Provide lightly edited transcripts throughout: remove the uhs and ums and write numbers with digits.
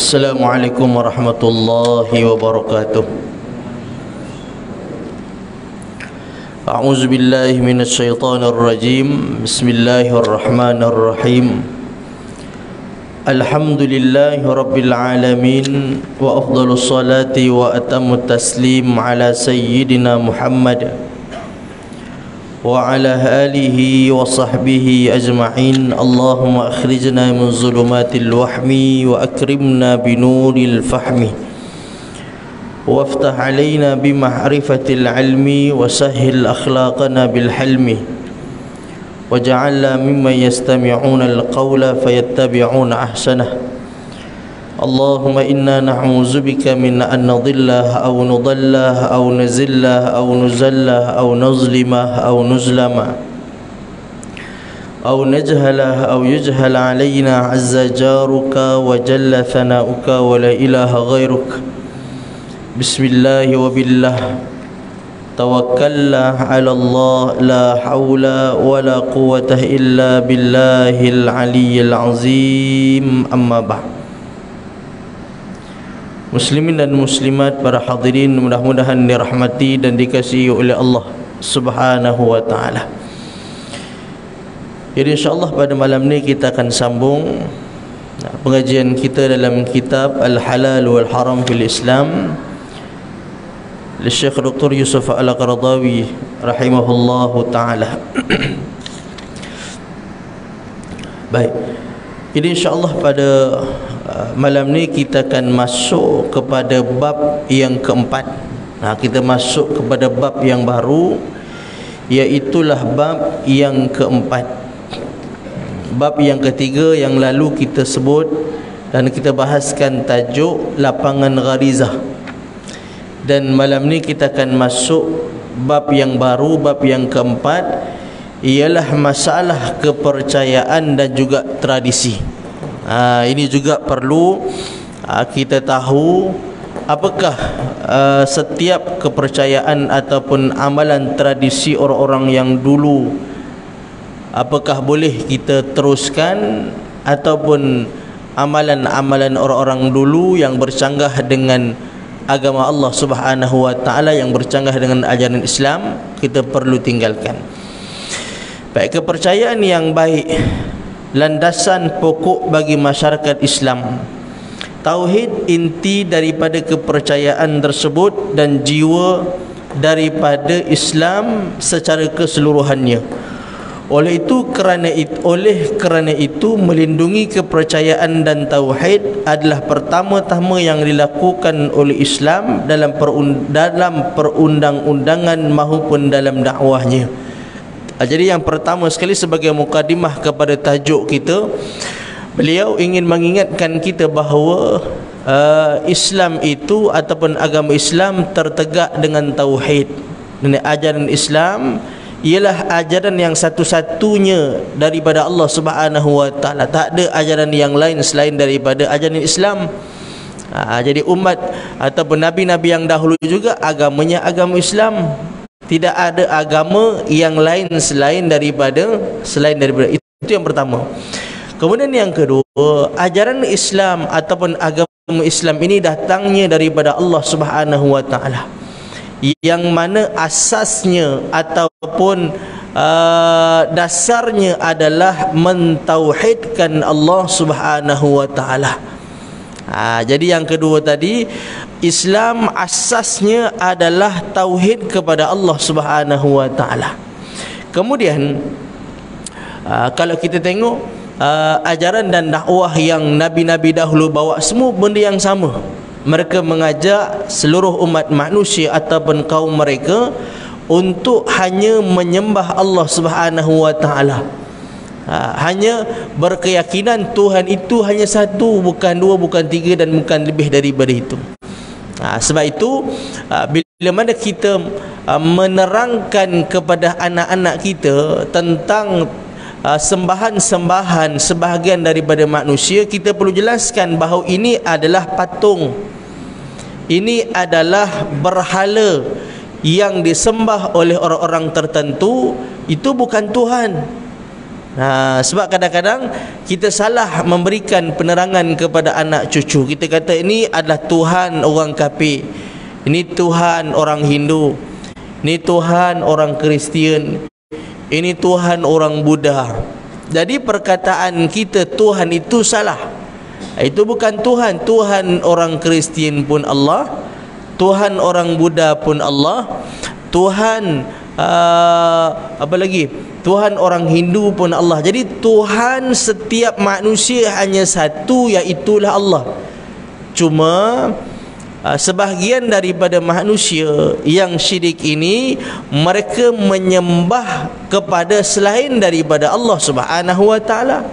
Assalamualaikum warahmatullahi wabarakatuh. A'udzu billahi minasy syaithanir rajim. Bismillahirrahmanirrahim. Alhamdulillahi rabbil alamin wa afdhalus salati wa atammut taslim ala sayyidina Muhammad wa ala alihi wa sahbihi ajma'in. Allahumma akhrijna min zulumatil wahmi wa akrimna binuril fahmi waftah alaina bima'rifatil ilmi wa sahhil akhlaqana bil hilmi waj'alna mimman yastami'una al-qawla fayattabi'una ahsanah. Allahumma inna na'udzubika min an nadhilla aw nudalla aw nazilla aw nuzalla aw nuzlima aw nuzlama aw najhala aw yujhala alaina azza jaruka wa jalla thana'uka wa la ilaha ghairuka. Bismillah wa billah tawakkalna 'ala Allah la haula wa la quwwata illa billahil aliyyil azim. Amma ba'd. Muslimin dan muslimat, para hadirin, mudah-mudahan dirahmati dan dikasihi oleh Allah Subhanahu wa taala. Jadi insyaallah pada malam ni kita akan sambung pengajian kita dalam kitab Al-Halal wal Haram fil Islam oleh Syekh Dr. Yusuf Al-Qaradawi rahimahullahu taala. Baik. Jadi insyaallah pada malam ni kita akan masuk kepada bab yang keempat. Kita masuk kepada bab yang baru, iaitulah bab yang keempat. Bab yang ketiga yang lalu kita sebut dan kita bahaskan tajuk lapangan gharizah. Dan malam ni kita akan masuk bab yang baru, bab yang keempat, ialah masalah kepercayaan dan juga tradisi. Ini juga perlu kita tahu apakah setiap kepercayaan ataupun amalan tradisi orang-orang yang dulu, apakah boleh kita teruskan, ataupun amalan-amalan orang-orang dulu yang bercanggah dengan agama Allah Subhanahu wa taala, yang bercanggah dengan ajaran Islam, kita perlu tinggalkan. Baik, kepercayaan yang baik, landasan pokok bagi masyarakat Islam. Tauhid inti daripada kepercayaan tersebut dan jiwa daripada Islam secara keseluruhannya. Oleh kerana itu melindungi kepercayaan dan tauhid adalah pertama-tama yang dilakukan oleh Islam dalam perundang-undangan maupun dalam dakwahnya. Jadi yang pertama sekali, sebagai mukadimah kepada tajuk kita, beliau ingin mengingatkan kita bahawa Islam itu ataupun agama Islam tertegak dengan tauhid. Dan ajaran Islam ialah ajaran yang satu-satunya daripada Allah Subhanahu wa taala. Tak ada ajaran yang lain selain daripada ajaran Islam. Jadi umat ataupun nabi-nabi yang dahulu juga agamanya agama Islam. Tidak ada agama yang lain selain daripada itu yang pertama. Kemudian yang kedua, ajaran Islam ataupun agama Islam ini datangnya daripada Allah Subhanahu wa taala, yang mana asasnya ataupun dasarnya adalah mentauhidkan Allah Subhanahu wa taala. Jadi yang kedua tadi, Islam asasnya adalah tauhid kepada Allah Subhanahu wa taala. Kemudian kalau kita tengok ajaran dan dakwah yang nabi-nabi dahulu bawa, semua benda yang sama. Mereka mengajak seluruh umat manusia ataupun kaum mereka untuk hanya menyembah Allah Subhanahu wa taala. Hanya berkeyakinan Tuhan itu hanya satu, bukan dua, bukan tiga, dan bukan lebih daripada itu. Sebab itu bila mana kita menerangkan kepada anak-anak kita tentang sembahan-sembahan sebahagian daripada manusia, kita perlu jelaskan bahawa ini adalah patung, ini adalah berhala yang disembah oleh orang-orang tertentu. Itu bukan Tuhan. Sebab kadang-kadang kita salah memberikan penerangan kepada anak cucu. Kita kata ini adalah Tuhan orang kafir, ini Tuhan orang Hindu, ini Tuhan orang Kristian, ini Tuhan orang Buddha. Jadi perkataan kita Tuhan itu salah. Itu bukan Tuhan. Tuhan orang Kristian pun Allah, Tuhan orang Buddha pun Allah, Tuhan apa lagi, Tuhan orang Hindu pun Allah. Jadi Tuhan setiap manusia hanya satu, iaitulah Allah. Cuma sebahagian daripada manusia yang syirik ini, mereka menyembah kepada selain daripada Allah Subhanahu wa taala.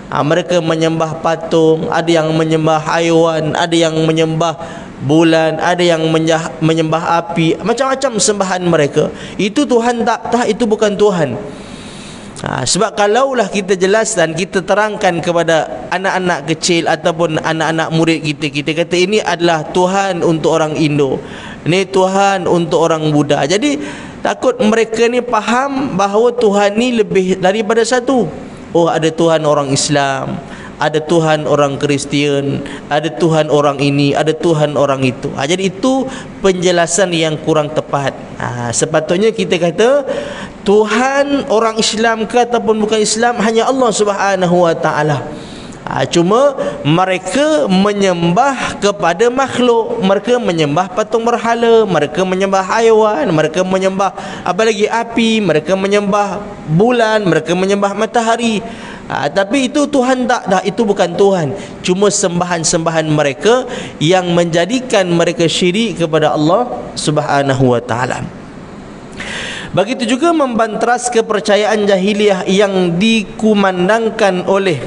Mereka menyembah patung, ada yang menyembah haiwan, ada yang menyembah bulan, ada yang menyembah api, macam-macam sembahan mereka. Itu Tuhan tak, itu bukan Tuhan. Sebab kalaulah kita jelaskan, kita terangkan kepada anak-anak kecil ataupun anak-anak murid kita, kita kata ini adalah Tuhan untuk orang Indo, ini Tuhan untuk orang Buddha. Jadi takut mereka ni faham bahawa Tuhan ni lebih daripada satu. Oh, ada Tuhan orang Islam, ada Tuhan orang Kristian, ada Tuhan orang ini, ada Tuhan orang itu. Jadi itu penjelasan yang kurang tepat. Sepatutnya kita kata Tuhan orang Islam ke ataupun bukan Islam, hanya Allah Subhanahu wa taala. Cuma mereka menyembah kepada makhluk, mereka menyembah patung berhala, mereka menyembah haiwan, mereka menyembah apa lagi, api, mereka menyembah bulan, mereka menyembah matahari. Tapi itu Tuhan tak, itu bukan Tuhan. Cuma sembahan-sembahan mereka yang menjadikan mereka syirik kepada Allah Subhanahu wa taala. Begitu juga membanteras kepercayaan jahiliah yang dikumandangkan oleh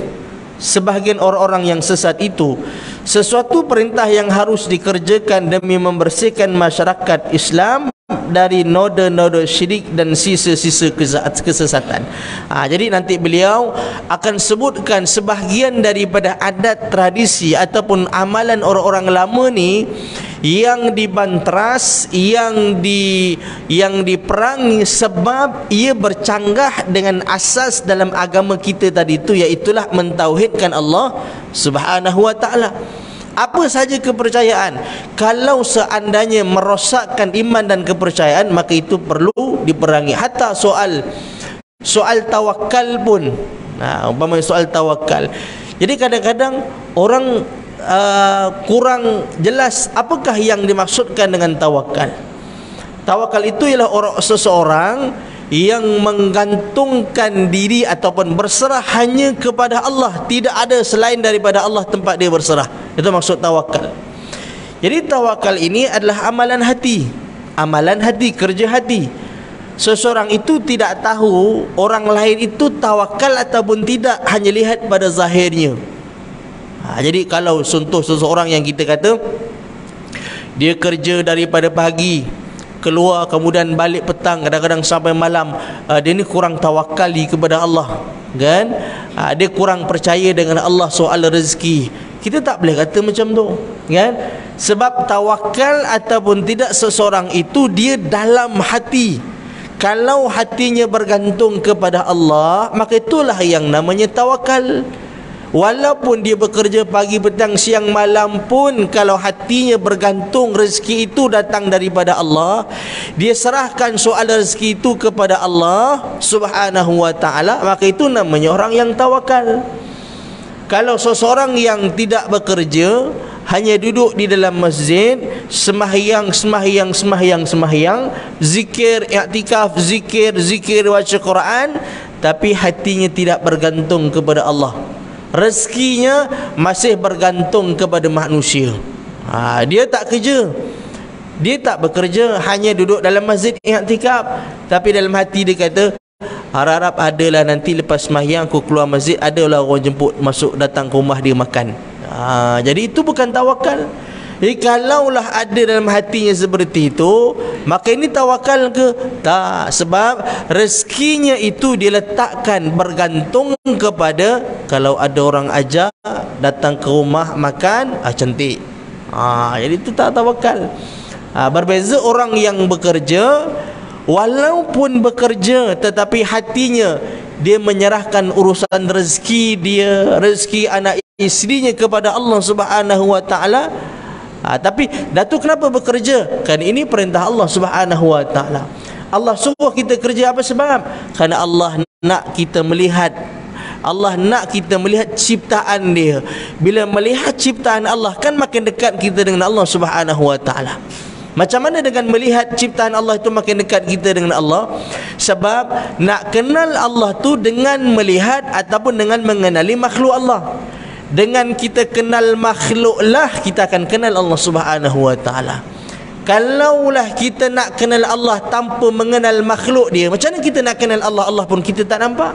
sebahagian orang-orang yang sesat itu. Sesuatu perintah yang harus dikerjakan demi membersihkan masyarakat Islam dari noda-noda syirik dan sisa-sisa kesesatan. Jadi nanti beliau akan sebutkan sebahagian daripada adat, tradisi ataupun amalan orang-orang lama ni yang dibanteras, yang diperangi sebab ia bercanggah dengan asas dalam agama kita tadi itu, iaitulah mentauhidkan Allah Subhanahu wa taala. Apa saja kepercayaan, kalau seandainya merosakkan iman dan kepercayaan, maka itu perlu diperangi. Hatta soal tawakal pun, umpamanya soal tawakal. Jadi kadang-kadang orang kurang jelas apakah yang dimaksudkan dengan tawakal. Tawakal itu ialah seseorang yang menggantungkan diri ataupun berserah hanya kepada Allah, tidak ada selain daripada Allah tempat dia berserah. Itu maksud tawakal. Jadi tawakal ini adalah amalan hati, kerja hati. Seseorang itu tidak tahu orang lain itu tawakal ataupun tidak, hanya lihat pada zahirnya. Jadi kalau contoh seseorang yang kita kata dia kerja daripada pagi, keluar kemudian balik petang, kadang-kadang sampai malam, dia ni kurang tawakali kepada Allah, kan? Dia kurang percaya dengan Allah soal rezeki. Kita tak boleh kata macam tu, kan? Sebab tawakal ataupun tidak seseorang itu dia dalam hati. Kalau hatinya bergantung kepada Allah, maka itulah yang namanya tawakal. Walaupun dia bekerja pagi, petang, siang, malam pun, kalau hatinya bergantung rezeki itu datang daripada Allah, dia serahkan soal rezeki itu kepada Allah Subhanahu wa taala, maka itu namanya orang yang tawakal. Kalau seseorang yang tidak bekerja, hanya duduk di dalam masjid, sembahyang, zikir, i'tikaf, zikir, baca Quran, tapi hatinya tidak bergantung kepada Allah, rezekinya masih bergantung kepada manusia. Dia tak kerja, dia tak bekerja, hanya duduk dalam masjid i'tikaf, tapi dalam hati dia kata, harap-harap adalah nanti lepas sembahyang aku keluar masjid, adalah orang jemput masuk datang ke rumah dia makan. Jadi itu bukan tawakal. Jadi kalaulah ada dalam hatinya seperti itu, maka ini tawakal ke? Tak. Sebab rezekinya itu diletakkan bergantung kepada, kalau ada orang ajak datang ke rumah makan, cantik. Jadi itu tak tawakal. Berbeza orang yang bekerja, walaupun bekerja tetapi hatinya dia menyerahkan urusan rezeki dia, rezeki anak isterinya kepada Allah Subhanahu wa taala. Tapi Datuk kenapa bekerja? Kan ini perintah Allah Subhanahu wa taala. Allah suruh kita kerja apa sebab? Kerana Allah nak kita melihat, Allah nak kita melihat ciptaan dia. Bila melihat ciptaan Allah, kan makin dekat kita dengan Allah Subhanahu wa taala. Macam mana dengan melihat ciptaan Allah itu makin dekat kita dengan Allah? Sebab nak kenal Allah tu dengan melihat ataupun dengan mengenali makhluk Allah. Dengan kita kenal makhluklah kita akan kenal Allah Subhanahu wa taala. Kalaulah kita nak kenal Allah tanpa mengenal makhluk dia, macam mana kita nak kenal Allah? Allah pun kita tak nampak.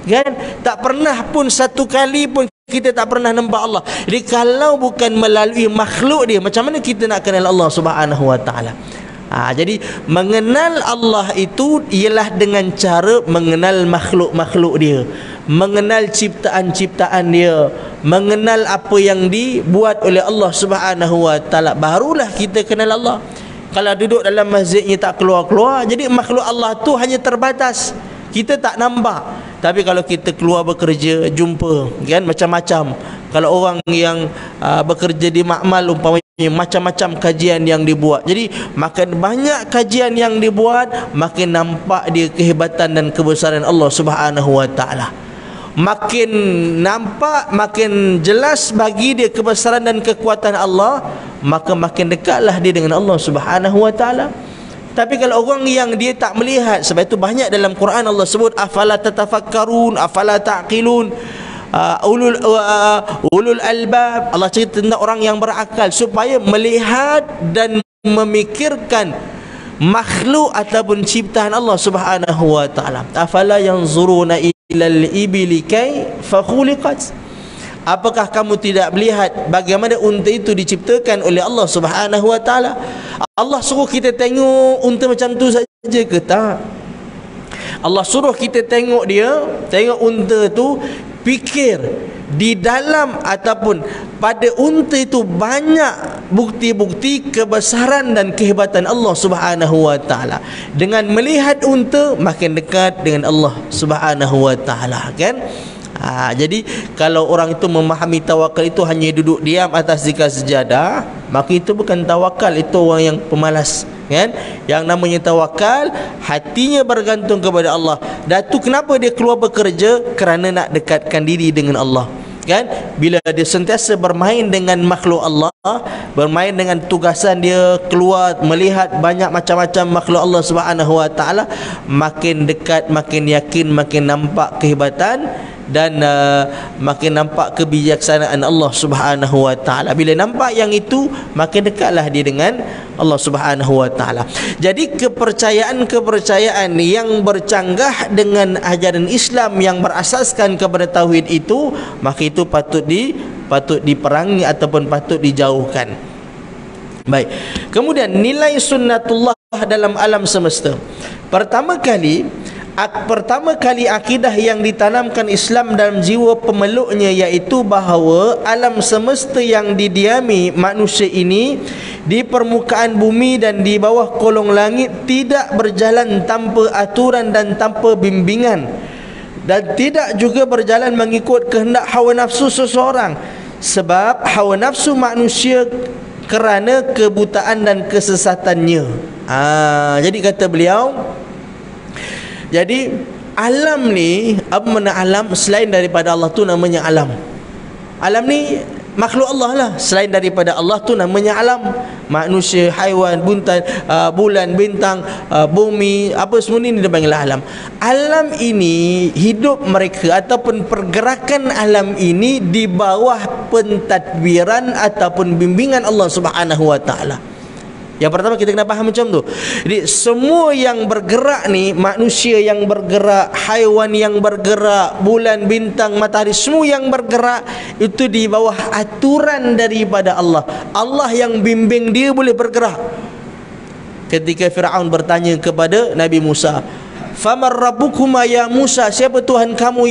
Kan? Tak pernah pun satu kali pun kita tak pernah nampak Allah. Jadi kalau bukan melalui makhluk dia, macam mana kita nak kenal Allah Subhanahu wa taala? Jadi mengenal Allah itu ialah dengan cara mengenal makhluk-makhluk dia, mengenal ciptaan-ciptaan dia, mengenal apa yang dibuat oleh Allah Subhanahu wa taala. Barulah kita kenal Allah. Kalau duduk dalam masjidnya tak keluar-keluar, jadi makhluk Allah tu hanya terbatas, kita tak nampak. Tapi kalau kita keluar bekerja, jumpa kan macam-macam. Kalau orang yang bekerja di makmal umpamanya, macam-macam kajian yang dibuat. Jadi makin banyak kajian yang dibuat, makin nampak dia kehebatan dan kebesaran Allah Subhanahu wa taala. Makin nampak, makin jelas bagi dia kebesaran dan kekuatan Allah, maka makin dekatlah dia dengan Allah Subhanahu wa taala. Tapi kalau orang yang dia tak melihat, sebab itu banyak dalam Quran Allah sebut afala tatafakkarun, afala taqilun, ulul albab. Allah cerita tentang orang yang berakal supaya melihat dan memikirkan makhluk ataupun ciptaan Allah Subhanahu wa taala. Afala yanzuruna ilal ibili kaifa khuliqat. Apakah kamu tidak melihat bagaimana unta itu diciptakan oleh Allah Subhanahu wa taala? Allah suruh kita tengok unta macam tu saja ke tak? Allah suruh kita tengok dia, tengok unta tu, fikir di dalam ataupun pada unta itu banyak bukti-bukti kebesaran dan kehebatan Allah Subhanahu wa taala. Dengan melihat unta makin dekat dengan Allah Subhanahu wa taala, kan? Jadi kalau orang itu memahami tawakal itu hanya duduk diam atas zikir sejadah, maka itu bukan tawakal, itu orang yang pemalas, kan? Yang namanya tawakal, hatinya bergantung kepada Allah. Datuk kenapa dia keluar bekerja? Kerana nak dekatkan diri dengan Allah, kan? Bila dia sentiasa bermain dengan makhluk Allah, bermain dengan tugasan dia, keluar melihat banyak macam-macam makhluk Allah Subhanahu wa taala, makin dekat, makin yakin, makin nampak kehebatan dan makin nampak kebijaksanaan Allah Subhanahu wa taala. Bila nampak yang itu, makin dekatlah dia dengan Allah Subhanahu wa taala. Jadi kepercayaan-kepercayaan yang bercanggah dengan ajaran Islam yang berasaskan kepada tauhid itu, maka itu patut diperangi ataupun patut dijauhkan. Baik. Kemudian nilai sunnatullah dalam alam semesta. Pertama kali akidah yang ditanamkan Islam dalam jiwa pemeluknya, iaitu bahawa alam semesta yang didiami manusia ini di permukaan bumi dan di bawah kolong langit tidak berjalan tanpa aturan dan tanpa bimbingan, dan tidak juga berjalan mengikut kehendak hawa nafsu seseorang. Sebab hawa nafsu manusia kerana kebutaan dan kesesatannya. Jadi kata beliau, jadi alam ni, apa makna alam? Selain daripada Allah tu namanya alam. Alam ni makhluk Allah lah. Selain daripada Allah tu namanya alam. Manusia, haiwan, bulan, bintang, bumi, apa semua ni dipanggil alam. Alam ini, hidup mereka ataupun pergerakan alam ini di bawah pentadbiran ataupun bimbingan Allah Subhanahu wa taala. Yang pertama kita kena faham macam tu. Jadi semua yang bergerak ni, manusia yang bergerak, haiwan yang bergerak, bulan, bintang, matahari, semua yang bergerak itu di bawah aturan daripada Allah. Allah yang bimbing dia boleh bergerak. Ketika Firaun bertanya kepada Nabi Musa, "Famar rabbukuma ya Musa?" Siapa Tuhan kamu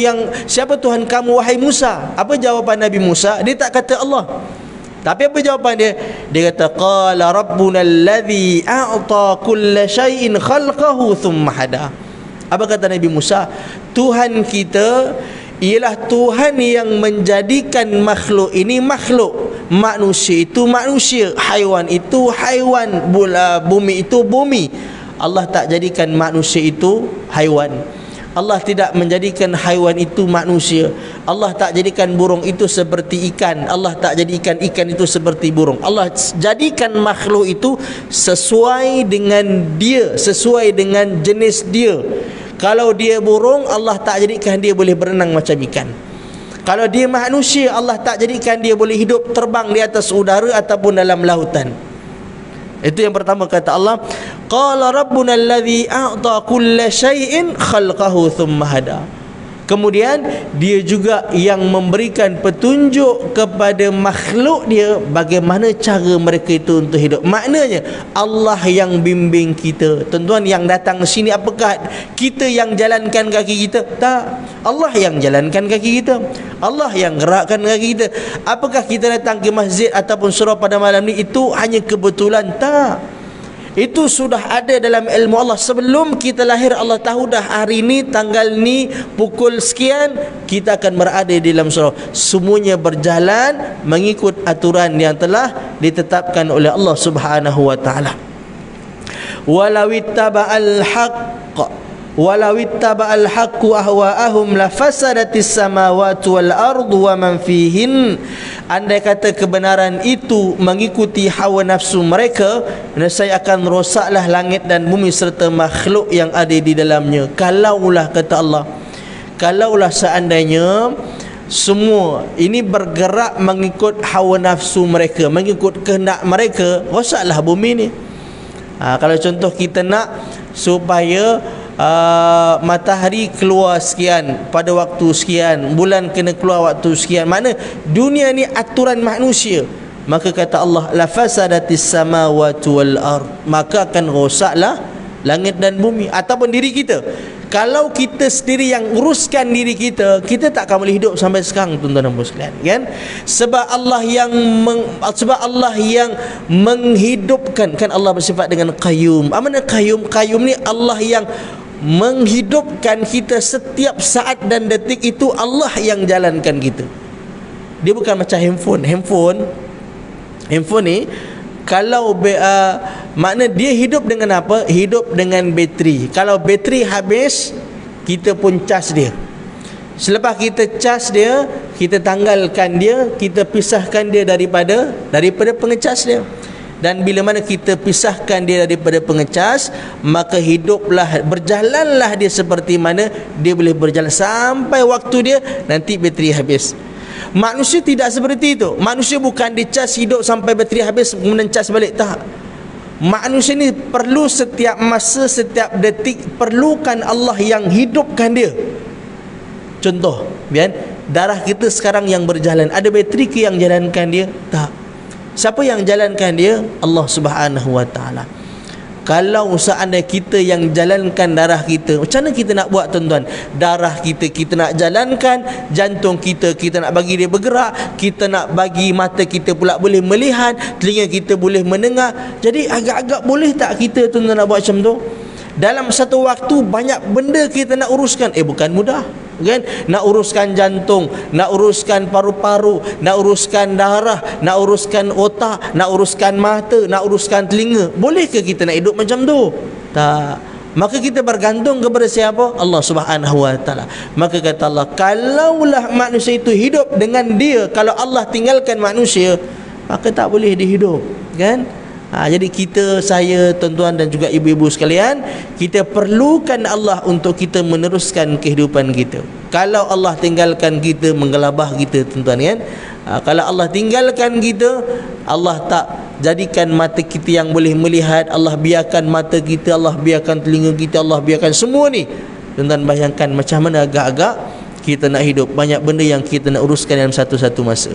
wahai Musa? Apa jawapan Nabi Musa? Dia tak kata Allah. Tapi apa jawapan dia? Dia kata qala rabbuna alladhi a'ta kulla syai'in khalqahu thumma hada. Apa kata Nabi Musa? Tuhan kita ialah Tuhan yang menjadikan makhluk ini makhluk, manusia itu manusia, haiwan itu haiwan, bumi itu bumi. Allah tak jadikan manusia itu haiwan. Allah tidak menjadikan haiwan itu manusia. Allah tak jadikan burung itu seperti ikan. Allah tak jadikan ikan itu seperti burung. Allah jadikan makhluk itu sesuai dengan dia, sesuai dengan jenis dia. Kalau dia burung, Allah tak jadikan dia boleh berenang macam ikan. Kalau dia manusia, Allah tak jadikan dia boleh hidup terbang di atas udara ataupun dalam lautan. Itu yang pertama kata Allah, qala rabbuna alladhi a'ta kulla syai'in khalqahu thumma hada. Kemudian dia juga yang memberikan petunjuk kepada makhluk dia bagaimana cara mereka itu untuk hidup. Maknanya Allah yang bimbing kita. Tuan-tuan yang datang ke sini, apakah kita yang jalankan kaki kita? Tak. Allah yang jalankan kaki kita. Allah yang gerakkan kaki kita. Apakah kita datang ke masjid ataupun surau pada malam ni itu hanya kebetulan? Tak. Itu sudah ada dalam ilmu Allah. Sebelum kita lahir, Allah tahu dah hari ni, tanggal ni, pukul sekian kita akan berada di dalam surau. Semuanya berjalan mengikut aturan yang telah ditetapkan oleh Allah Subhanahu wa taala. Walau ittaba'al haqqu ahwa'ahum lafasadatis samawati wal ardu wa man fihin. Andai kata kebenaran itu mengikuti hawa nafsu mereka, nescaya akan rosaklah langit dan bumi serta makhluk yang ada di dalamnya. Kalaulah, kata Allah, kalaulah seandainya semua ini bergerak mengikut hawa nafsu mereka, mengikut kehendak mereka, rosaklah bumi ni. Kalau contoh kita nak supaya matahari keluar sekian pada waktu sekian, bulan kena keluar waktu sekian, mana dunia ni aturan manusia, maka kata Allah la fasadatis samawati wal ard, maka akan rosaklah langit dan bumi ataupun diri kita. Kalau kita sendiri yang uruskan diri kita, kita tak akan boleh hidup sampai sekarang, tuan-tuan dan puan sekalian, kan? Sebab Allah yang menghidupkan, kan Allah bersifat dengan qayyum. Apa makna qayyum? Qayyum ni Allah yang menghidupkan kita setiap saat dan detik, itu Allah yang jalankan kita. Dia bukan macam handphone ni, kalau makna dia hidup dengan apa? Hidup dengan bateri. Kalau bateri habis, kita pun cas dia. Selepas kita cas dia, kita tanggalkan dia, kita pisahkan dia daripada pengecas dia. Dan bila mana kita pisahkan dia daripada pengecas, maka hiduplah, berjalanlah dia seperti mana dia boleh berjalan sampai waktu dia nanti bateri habis. Manusia tidak seperti itu. Manusia bukan dicas hidup sampai bateri habis kemudian cas balik, tak. Manusia ni perlu setiap masa, setiap detik, perlukan Allah yang hidupkan dia. Contoh, darah kita sekarang yang berjalan, ada bateri ke yang jalankan dia? Tak. Siapa yang jalankan dia? Allah Subhanahu wa taala. Kalau seandainya kita yang jalankan darah kita, macam mana kita nak buat, tuan-tuan? Darah kita nak jalankan, jantung kita nak bagi dia bergerak, kita nak bagi mata kita pula boleh melihat, telinga kita boleh mendengar. Jadi agak-agak boleh tak kita, tuan-tuan, nak buat macam tu? Dalam satu waktu banyak benda kita nak uruskan. Bukan mudah, kan? Nak uruskan jantung, nak uruskan paru-paru, nak uruskan darah, nak uruskan otak, nak uruskan mata, nak uruskan telinga. Bolehkah kita nak hidup macam tu? Tak. Maka kita bergantung kepada siapa? Allah Subhanahu wa taala. Maka kata Allah, kalaulah manusia itu hidup dengan dia, kalau Allah tinggalkan manusia, maka tak boleh dihidup, kan? Jadi kita, saya, tuan-tuan dan juga ibu-ibu sekalian, kita perlukan Allah untuk kita meneruskan kehidupan kita. Kalau Allah tinggalkan kita, menggelabah kita, tuan-tuan, kan? Kalau Allah tinggalkan kita, Allah tak jadikan mata kita yang boleh melihat, Allah biarkan mata kita, Allah biarkan telinga kita, Allah biarkan semua ni. Tuan-tuan bayangkan macam mana agak-agak kita nak hidup. Banyak benda yang kita nak uruskan dalam satu-satu masa.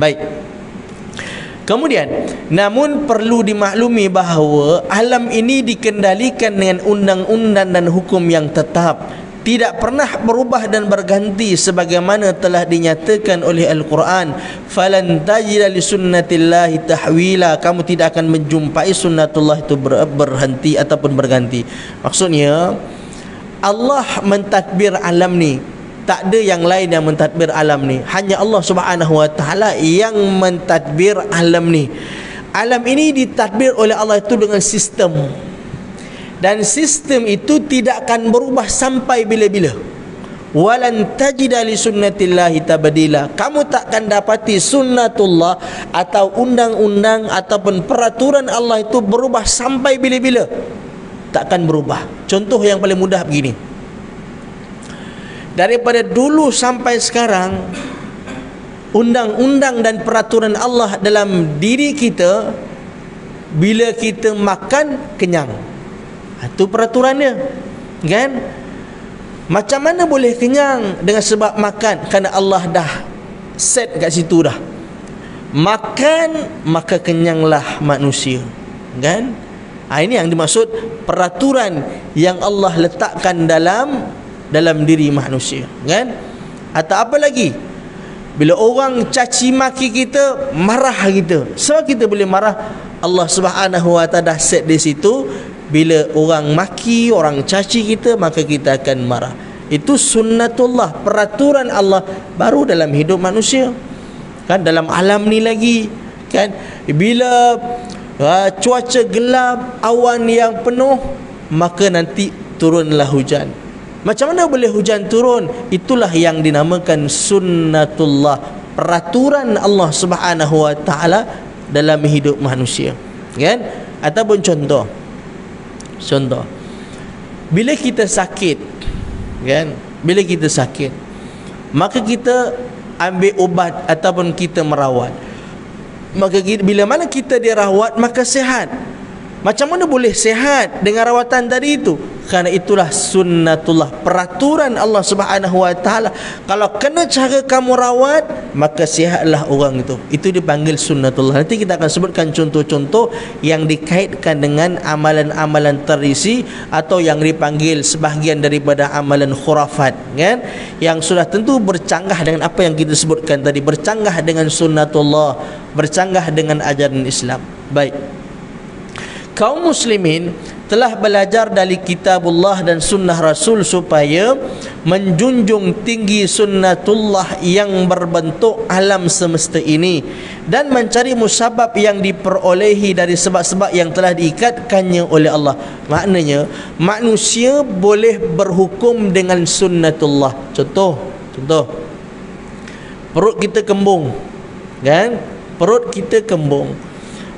Baik. Kemudian, namun perlu dimaklumi bahawa alam ini dikendalikan dengan undang-undang dan hukum yang tetap, tidak pernah berubah dan berganti sebagaimana telah dinyatakan oleh Al-Quran. Falan tajida li sunnatillahi tahwila, kamu tidak akan menjumpai sunnatullah itu berhenti ataupun berganti. Maksudnya Allah mentadbir alam ni. Tak ada yang lain yang mentadbir alam ni. Hanya Allah Subhanahu Wa Taala yang mentadbir alam ni. Alam ini ditadbir oleh Allah itu dengan sistem. Dan sistem itu tidak akan berubah sampai bila-bila. Walan tajida li sunnatillahi tabdila. Kamu takkan dapati sunnatullah atau undang-undang ataupun peraturan Allah itu berubah sampai bila-bila. Takkan berubah. Contoh yang paling mudah begini. Daripada dulu sampai sekarang, undang-undang dan peraturan Allah dalam diri kita, bila kita makan, kenyang. Itu peraturannya, kan? Macam mana boleh kenyang? Dengan sebab makan. Kerana Allah dah set kat situ dah. Makan, maka kenyanglah manusia, kan? Ini yang dimaksud peraturan yang Allah letakkan dalam diri manusia, kan? Atau apa lagi? Bila orang caci maki kita, marah kita. Sebab kita boleh marah, Allah Subhanahu Wa Taala set di situ. Bila orang maki, orang caci kita, maka kita akan marah. Itu sunnatullah, peraturan Allah baru dalam hidup manusia, kan? Dalam alam ni lagi, kan? Bila cuaca gelap, awan yang penuh, maka nanti turunlah hujan. Macam mana boleh hujan turun? Itulah yang dinamakan sunnatullah, peraturan Allah Subhanahu Wa Taala dalam hidup manusia, kan? Ataupun contoh, bila kita sakit, kan? Bila kita sakit, maka kita ambil ubat ataupun kita merawat. Maka bila mana kita dirawat, maka sihat. Macam mana boleh sihat dengan rawatan tadi itu? Kerana itulah sunnatullah, peraturan Allah Subhanahu Wa Taala. Kalau kena cara kamu rawat, maka sihatlah orang itu. Itu dipanggil sunnatullah. Nanti kita akan sebutkan contoh-contoh yang dikaitkan dengan amalan-amalan terisi atau yang dipanggil sebahagian daripada amalan khurafat, kan? Yang sudah tentu bercanggah dengan apa yang kita sebutkan tadi, bercanggah dengan sunnatullah, bercanggah dengan ajaran Islam. Baik. Kaum muslimin telah belajar dari kitabullah dan sunnah Rasul supaya menjunjung tinggi sunnatullah yang berbentuk alam semesta ini dan mencari musabab yang diperolehi dari sebab-sebab yang telah diikatkannya oleh Allah. Maknanya manusia boleh berhukum dengan sunnatullah. Contoh, perut kita kembung, kan? Perut kita kembung,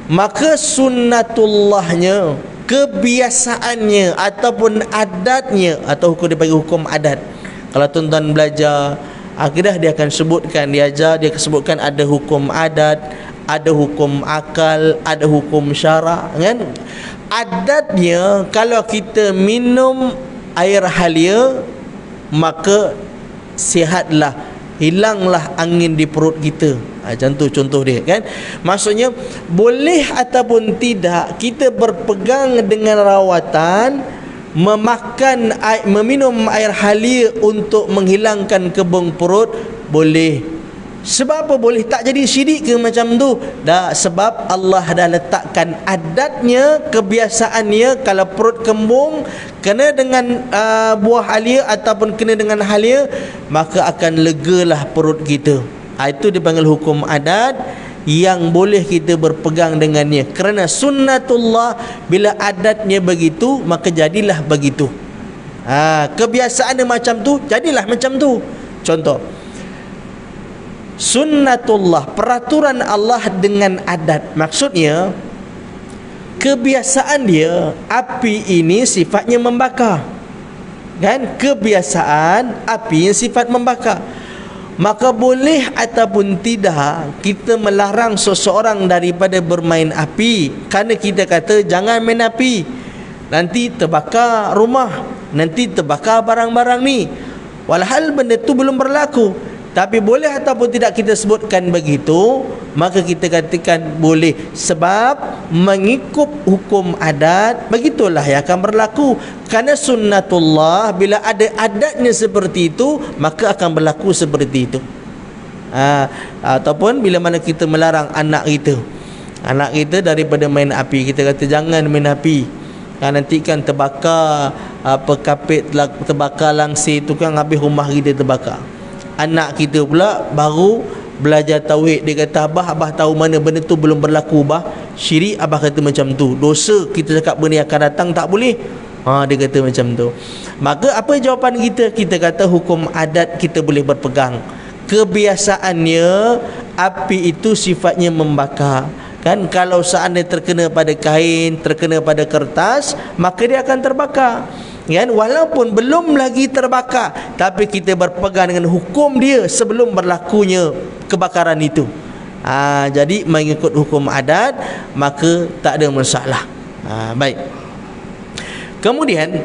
maka sunnatullahnya, kebiasaannya ataupun adatnya, atau hukum dipanggil hukum adat. Kalau tuan-tuan belajar akidah, dia akan sebutkan, dia akan sebutkan ada hukum adat, ada hukum akal, ada hukum syara, kan? Adatnya, kalau kita minum air halia, maka sihatlah, hilanglah angin di perut kita. Macam tu contoh dia, kan? Maksudnya boleh ataupun tidak kita berpegang dengan rawatan, meminum air halia untuk menghilangkan kembung perut, boleh. Sebab apa boleh? Tak jadi syirik ke macam tu? Dah, sebab Allah dah letakkan adatnya, kebiasaannya. Kalau perut kembung kena dengan buah halia ataupun kena dengan halia, maka akan legalah perut kita. Itu dipanggil hukum adat yang boleh kita berpegang dengannya. Kerana sunnatullah, bila adatnya begitu, maka jadilah begitu. Kebiasaannya macam tu, jadilah macam tu. Contoh, sunnatullah, peraturan Allah dengan adat. Maksudnya kebiasaan dia, api ini sifatnya membakar, kan? Kebiasaan api yang sifat membakar. Maka boleh ataupun tidak kita melarang seseorang daripada bermain api, kerana kita kata jangan main api, nanti terbakar rumah, nanti terbakar barang-barang ni. Walhal benda tu belum berlaku, tapi boleh ataupun tidak kita sebutkan begitu, maka kita katakan boleh. Sebab mengikut hukum adat, begitulah yang akan berlaku. Kerana sunnatullah, bila ada adatnya seperti itu, maka akan berlaku seperti itu. Ataupun bila mana kita melarang anak kita daripada main api, kita kata jangan main api, nanti kan terbakar apa kapit, terbakar langsir tu kan, habis rumah kita terbakar. Anak kita pula baru belajar tauhid, dia kata abah tahu mana benda tu belum berlaku bah, syirik. Abah kata macam tu, dosa kita cakap benda yang akan datang tak boleh. Dia kata macam tu. Maka apa jawapan kita? Kita kata hukum adat kita boleh berpegang. Kebiasaannya api itu sifatnya membakar. Kan kalau seandainya terkena pada kain, terkena pada kertas, maka dia akan terbakar. Kan walaupun belum lagi terbakar, tapi kita berpegang dengan hukum dia sebelum berlakunya kebakaran itu. Jadi mengikut hukum adat maka tak ada masalah. Baik. Kemudian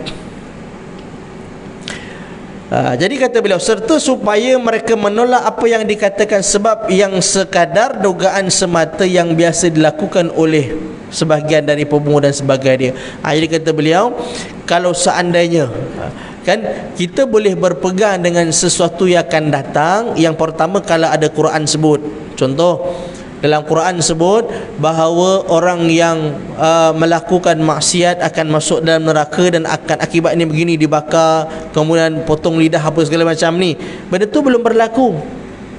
jadi kata beliau, serta supaya mereka menolak apa yang dikatakan sebab yang sekadar dugaan semata yang biasa dilakukan oleh sebahagian dari pemuda dan sebagainya. Jadi kata beliau, kalau seandainya kan kita boleh berpegang dengan sesuatu yang akan datang. Yang pertama, kalau ada Quran sebut. Contoh, dalam Quran sebut bahawa orang yang melakukan maksiat akan masuk dalam neraka dan akan akibatnya begini, dibakar, kemudian potong lidah apa segala macam ni. Benda tu belum berlaku.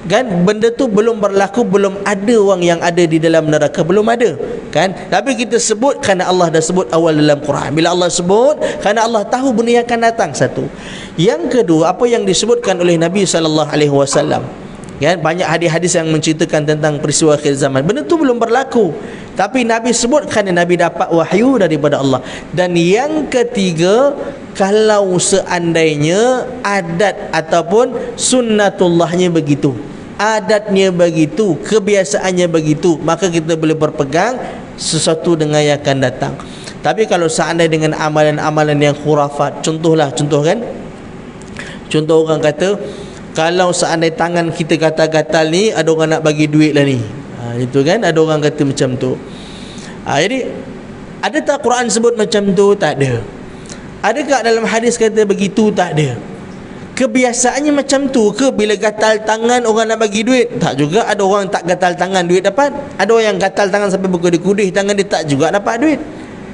Kan benda tu belum berlaku, belum ada orang yang ada di dalam neraka, belum ada. Kan tapi kita sebut kerana Allah dah sebut awal dalam Quran. Bila Allah sebut, kerana Allah tahu benda yang akan datang. Satu. Yang kedua, apa yang disebutkan oleh Nabi SAW. Kan banyak hadis-hadis yang menceritakan tentang peristiwa akhir zaman. Benda tu belum berlaku, tapi Nabi sebut kerana Nabi dapat wahyu daripada Allah. Dan yang ketiga, kalau seandainya adat ataupun sunnatullahnya begitu, adatnya begitu, kebiasaannya begitu, maka kita boleh berpegang sesuatu dengan yang akan datang. Tapi kalau seandainya dengan amalan-amalan yang khurafat, contoh kan, contoh orang kata, kalau seandainya tangan kita gatal-gatal ni, ada orang nak bagi duit lah ni. Itu kan, ada orang kata macam tu. Jadi ada tak Quran sebut macam tu? Tak ada. Adakah dalam hadis kata begitu? Tak ada. Kebiasaannya macam tu ke? Bila gatal tangan orang nak bagi duit? Tak juga. Ada orang tak gatal tangan duit dapat. Ada orang yang gatal tangan sampai berkudih-kudih tangan, dia tak juga dapat duit.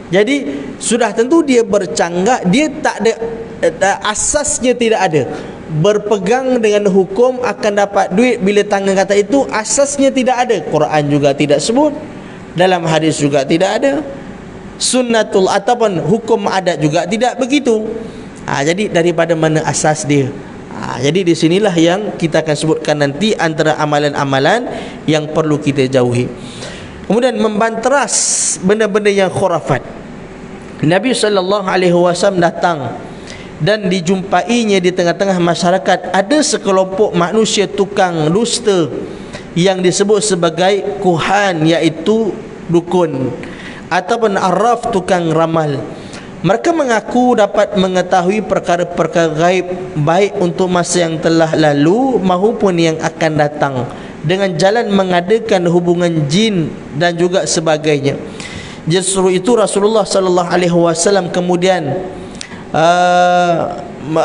Jadi sudah tentu dia bercanggah, dia tak ada, asasnya tidak ada. Berpegang dengan hukum akan dapat duit bila tangan kata itu, asasnya tidak ada. Quran juga tidak sebut, dalam hadis juga tidak ada, sunnatul ataupun hukum adat juga tidak begitu. Jadi daripada mana asas dia? Jadi di sinilah yang kita akan sebutkan nanti antara amalan-amalan yang perlu kita jauhi. Kemudian membanteras benda-benda yang khurafat. Nabi SAW datang dan dijumpainya di tengah-tengah masyarakat ada sekelompok manusia tukang dusta yang disebut sebagai kuhan, iaitu dukun, ataupun arraf, tukang ramal. Mereka mengaku dapat mengetahui perkara-perkara gaib, baik untuk masa yang telah lalu maupun yang akan datang, dengan jalan mengadakan hubungan jin dan juga sebagainya. Justru itu Rasulullah SAW kemudian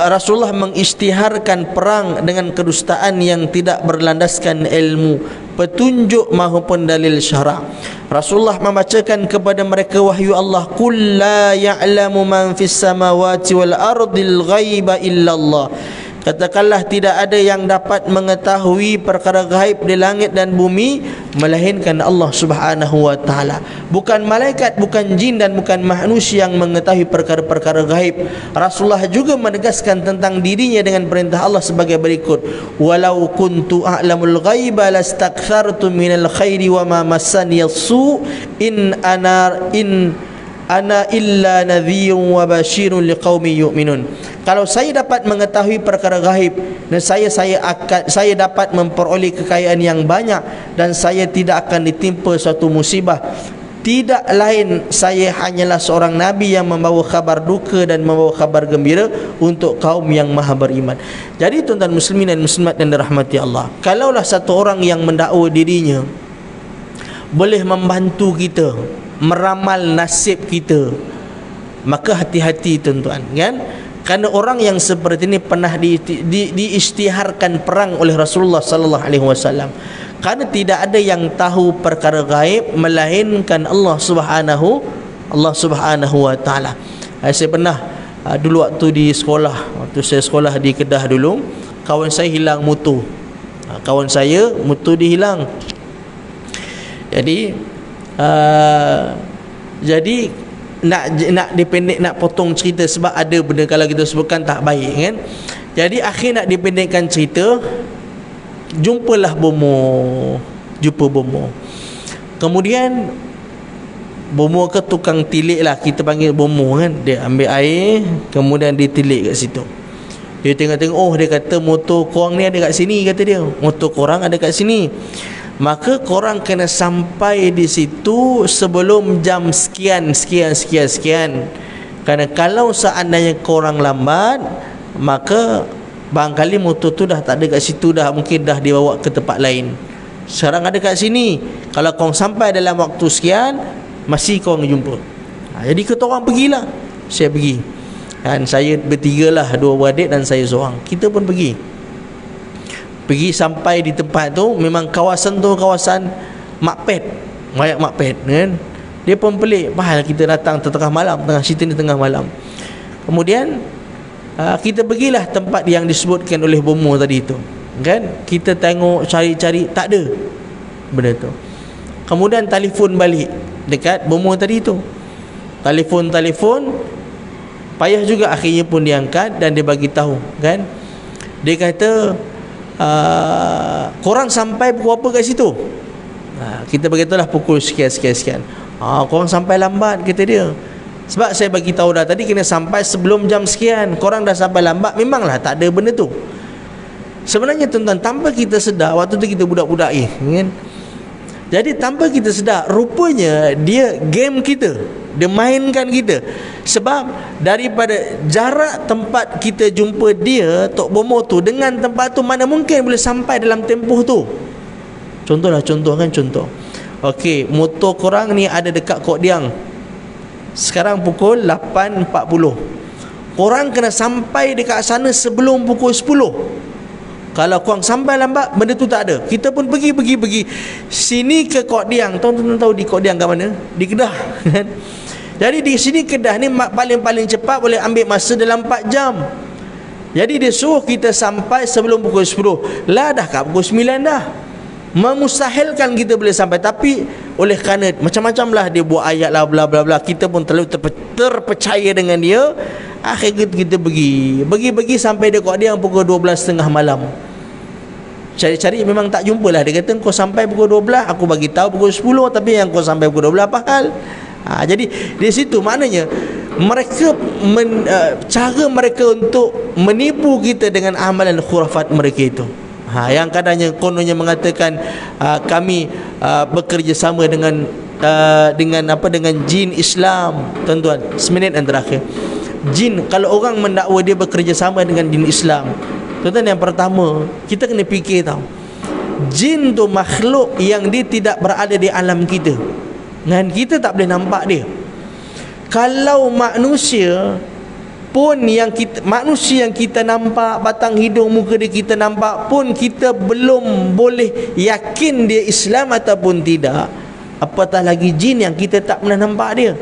Rasulullah mengisytiharkan perang dengan kedustaan yang tidak berlandaskan ilmu, petunjuk maupun dalil syara'. Rasulullah membacakan kepada mereka wahyu Allah, "Qul la ya'lamu man fis samawati wal ardil ghaiba illallah." Katakanlah, tidak ada yang dapat mengetahui perkara gaib di langit dan bumi melainkan Allah Subhanahu wa taala. Bukan malaikat, bukan jin dan bukan manusia yang mengetahui perkara-perkara gaib. Rasulullah juga menegaskan tentang dirinya dengan perintah Allah sebagai berikut, "Walau kuntu a'lamul ghaiba lastakthartu minal khairi wa ma massani as-su in ana illa nadhirun wa basyirun liqaumin yu'minun." Kalau saya dapat mengetahui perkara gaib dan saya dapat memperoleh kekayaan yang banyak dan saya tidak akan ditimpa suatu musibah, tidak lain saya hanyalah seorang nabi yang membawa kabar duka dan membawa kabar gembira untuk kaum yang maha beriman. Jadi tuan-tuan muslimin dan muslimat yang dirahmati Allah, kalaulah satu orang yang mendakwa dirinya boleh membantu kita meramal nasib kita, maka hati-hati tuan-tuan, kan? Kerana orang yang seperti ini pernah diisytiharkan perang oleh Rasulullah sallallahu alaihi wasallam. Kerana tidak ada yang tahu perkara gaib melainkan Allah Subhanahu Allah Subhanahu wa taala. Saya pernah dulu waktu di sekolah, waktu saya sekolah di Kedah dulu, kawan saya hilang motor. Kawan saya motor dia hilang. Jadi nak dipendek, nak potong cerita sebab ada benda kalau kita sebutkan tak baik kan. Jadi akhir nak dipendekkan cerita, jumpa bomo. Kemudian bomo ke tukang tilik lah, kita panggil bomo kan. Dia ambil air, kemudian dia tilik kat situ. Dia tengok-tengok, oh dia kata motor korang ni ada kat sini, kata dia. Motor korang ada kat sini. Maka korang kena sampai di situ sebelum jam sekian. Kerana kalau seandainya korang lambat, maka barangkali motor tu dah tak ada kat situ dah, mungkin dah dibawa ke tempat lain. Sekarang ada kat sini. Kalau korang sampai dalam waktu sekian, masih korang jumpa. Jadi kita orang pergilah. Saya pergi. Dan saya bertiga lah, 2 beradik dan saya seorang. Kita pun pergi sampai di tempat tu. Memang kawasan tu kawasan Makpet, Rakyat Makpet kan. Dia pun pelik, bahal kita datang tengah malam, tengah cerita ni tengah malam. Kemudian kita pergilah tempat yang disebutkan oleh bomo tadi tu kan. Kita tengok, cari-cari, tak ada benda tu. Kemudian telefon balik dekat bomo tadi tu. Telefon payah juga, akhirnya pun dia angkat dan dia bagi tahu kan. Dia kata, korang sampai pukul apa kat situ? Kita beritahulah pukul sekian. Korang sampai lambat, kata dia. Sebab saya bagi tahu dah tadi kena sampai sebelum jam sekian. Korang dah sampai lambat, memanglah tak ada benda tu. Sebenarnya tuan-tuan, tanpa kita sedar, waktu tu kita budak-budak kan. Jadi tanpa kita sedar, rupanya dia game kita, dia mainkan kita. Sebab daripada jarak tempat kita jumpa dia, Tok Bomo tu, dengan tempat tu, mana mungkin boleh sampai dalam tempoh tu. Contoh. Okey, motor korang ni ada dekat Kok Diang. Sekarang pukul 8.40. Korang kena sampai dekat sana sebelum pukul 10. Kalau korang sampai lambat, benda tu tak ada. Kita pun pergi. Sini ke Kok Diang. Tuan-tuan tahu di Kok Diang kat mana? Di Kedah. Jadi di sini Kedah ni paling cepat boleh ambil masa dalam 4 jam. Jadi dia suruh kita sampai sebelum pukul 10. Lah dah kat pukul 9 dah. Memustahilkan kita boleh sampai. Tapi oleh kerana macam-macam lah dia buat ayat lah, bla bla bla, kita pun terlalu terpercaya dengan dia. Akhirnya kita pergi sampai dia Kok Diang pukul 12.30 malam. Cari-cari memang tak jumpa lah. Dia kata kau sampai pukul 12, aku bagi tahu pukul 10, tapi yang kau sampai pukul 12 apa hal? Jadi di situ maknanya mereka cara mereka untuk menipu kita dengan amalan khurafat mereka itu. Yang kadangnya kononnya mengatakan kami bekerjasama dengan jin Islam. Tuan-tuan, seminit yang terakhir. Jin, kalau orang mendakwa dia bekerjasama dengan jin Islam, tuan-tuan, yang pertama kita kena fikir tahu, jin tu makhluk yang dia tidak berada di alam kita, dan kita tak boleh nampak dia. Kalau manusia pun manusia yang kita nampak, batang hidung muka dia kita nampak pun, kita belum boleh yakin dia Islam ataupun tidak, apatah lagi jin yang kita tak pernah nampak dia.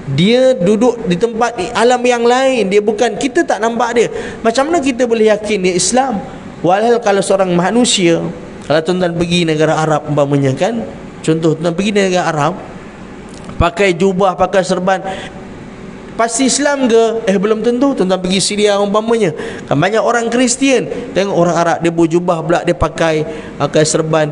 Dia duduk di tempat di alam yang lain, dia bukan, kita tak nampak dia. Macam mana kita boleh yakin dia Islam? Walhal kalau seorang manusia, kalau tuan-tuan pergi negara Arab umpamanya kan, contoh tuan pergi negara Arab, pakai jubah, pakai serban, pasti Islam ke? Belum tentu. Tuan-tuan pergi Syria umpamanya kan, banyak orang Kristian, tengok orang Arab dia berjubah pula, dia pakai serban,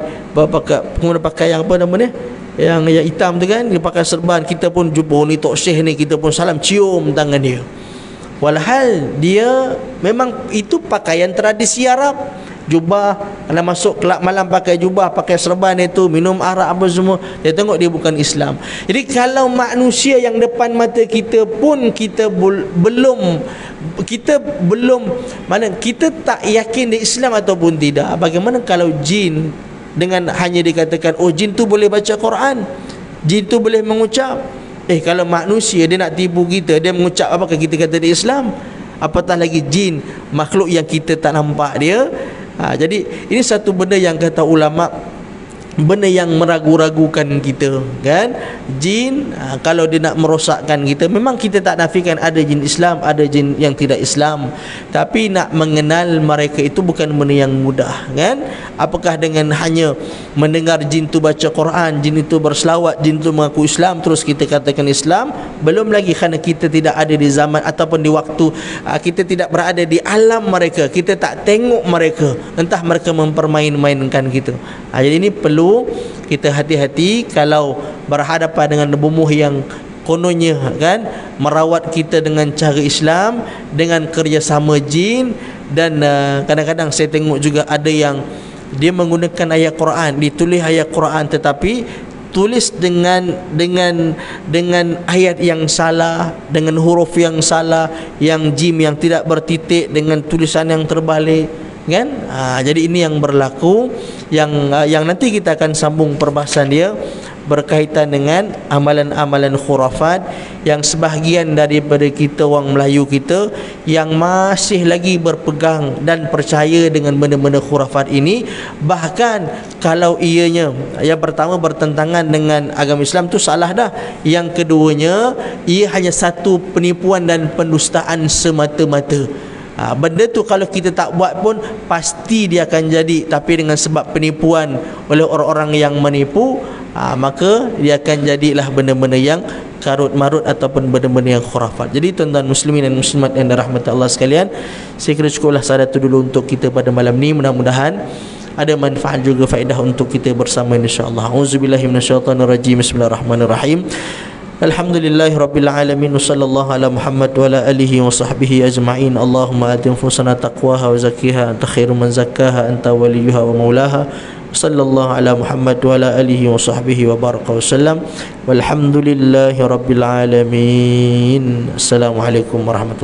kemudian pakai yang apa nama dia, yang hitam tu kan, dia pakai serban. Kita pun jumpa ni Tok Syekh ni, kita pun salam, cium tangan dia. Walhal dia memang itu pakaian tradisi Arab. Jubah, kalau masuk kelab malam pakai jubah, pakai serban itu, minum arak apa semua. Dia tengok dia bukan Islam. Jadi kalau manusia yang depan mata kita pun kita kita tak yakin dia Islam ataupun tidak, bagaimana kalau jin? Dengan hanya dikatakan, oh jin tu boleh baca Quran, jin tu boleh mengucap. Kalau manusia dia nak tipu kita, dia mengucap apakah kita kata dia Islam? Apatah lagi jin, makhluk yang kita tak nampak dia. Jadi ini satu benda yang kata ulama, benda yang meragu-ragukan kita, kan? Jin kalau dia nak merosakkan kita, memang kita tak nafikan ada jin Islam, ada jin yang tidak Islam, tapi nak mengenal mereka itu bukan benda yang mudah, kan? Apakah dengan hanya mendengar jin tu baca Quran, jin itu berselawat, jin tu mengaku Islam, terus kita katakan Islam? Belum lagi, kerana kita tidak ada di zaman ataupun di waktu, kita tidak berada di alam mereka, kita tak tengok mereka, entah mereka mempermain-mainkan kita. Jadi ini perlu kita hati-hati kalau berhadapan dengan bumuh yang kononnya, kan, merawat kita dengan cara Islam, dengan kerjasama jin. Dan kadang-kadang saya tengok juga ada yang dia menggunakan ayat Quran, ditulis ayat Quran tetapi tulis dengan ayat yang salah, dengan huruf yang salah, yang jim yang tidak bertitik, dengan tulisan yang terbalik, kan? Jadi ini yang berlaku, yang nanti kita akan sambung perbahasan dia berkaitan dengan amalan-amalan khurafat yang sebahagian daripada kita orang Melayu kita yang masih lagi berpegang dan percaya dengan benda-benda khurafat ini. Bahkan kalau ianya yang pertama bertentangan dengan agama Islam tu salah dah, yang keduanya ia hanya satu penipuan dan pendustaan semata-mata. Benda tu kalau kita tak buat pun pasti dia akan jadi, tapi dengan sebab penipuan oleh orang-orang yang menipu, maka dia akan jadilah benda-benda yang karut marut ataupun benda-benda yang khurafat. Jadi tuan-tuan muslimin dan muslimat yang dirahmati Allah sekalian, saya kira cukuplah sahaja tu dulu untuk kita pada malam ni. Mudah-mudahan ada manfaat juga faedah untuk kita bersama insya-Allah. Auzubillahi minasyaitonirrajim. Bismillahirrahmanirrahim. Alhamdulillahi rabbil alamin, sallallahu ala Muhammad wa ala alihi wa sahbihi ajma'in. Allahumma ati anfusana taqwaha wa zakkiha, anta khairu man zakkaha, anta waliyuha wa maulaha. Sallallahu ala Muhammad wa ala alihi wa sahbihi wa baraka wa sallam. Walhamdulillahi rabbil alamin. Assalamualaikum warahmatullahi